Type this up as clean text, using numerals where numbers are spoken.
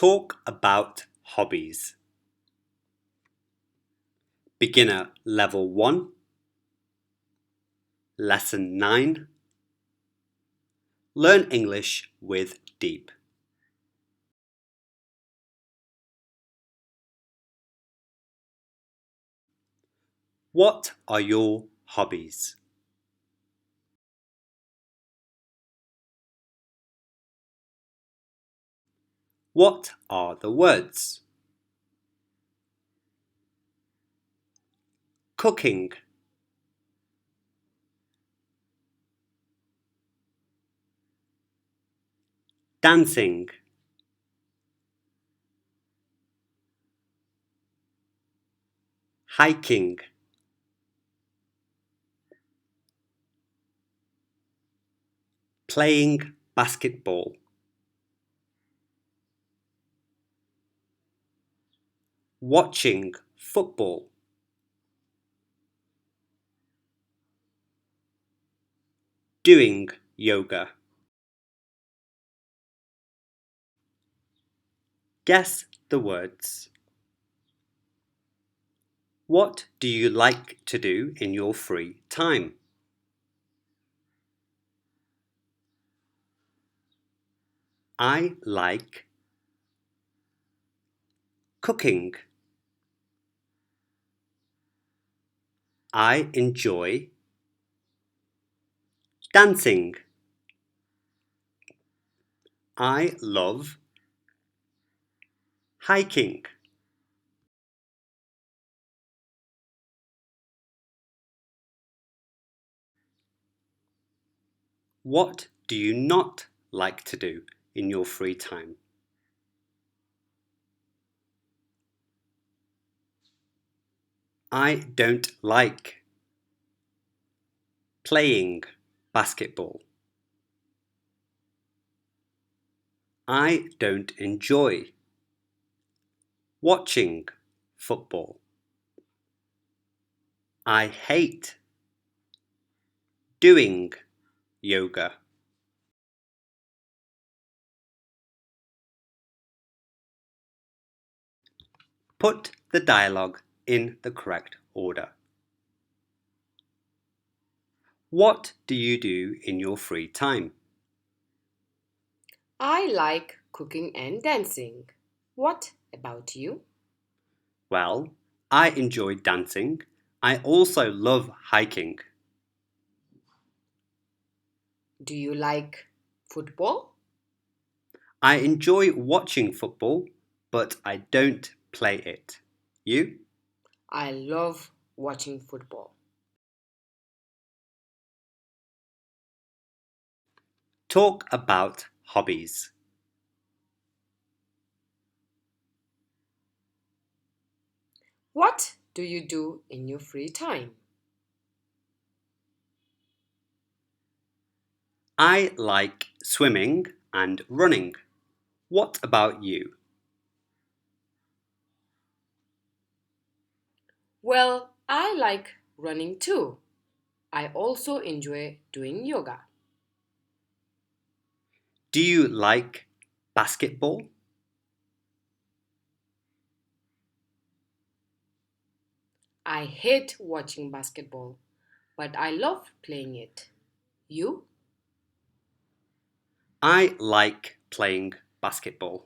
Talk about hobbies. Beginner Level 1, Lesson 9. Learn English with Deep. What are your hobbies? What are the words? Cooking, dancing, hiking, playing basketball, watching football, doing yoga. Guess the words. What do you like to do in your free time? I like cooking. I enjoy dancing. I love hiking. What do you not like to do in your free time? I don't like playing basketball. I don't enjoy watching football. I hate doing yoga. Put the dialogue in the correct order. What do you do in your free time? I like cooking and dancing. What about you? Well, I enjoy dancing. I also love hiking. Do you like football? I enjoy watching football, but I don't play it. You? I love watching football. Talk about hobbies. What do you do in your free time? I like swimming and running. What about you? Well, I like running too. I also enjoy doing yoga. Do you like basketball? I hate watching basketball, but I love playing it. You? I like playing basketball.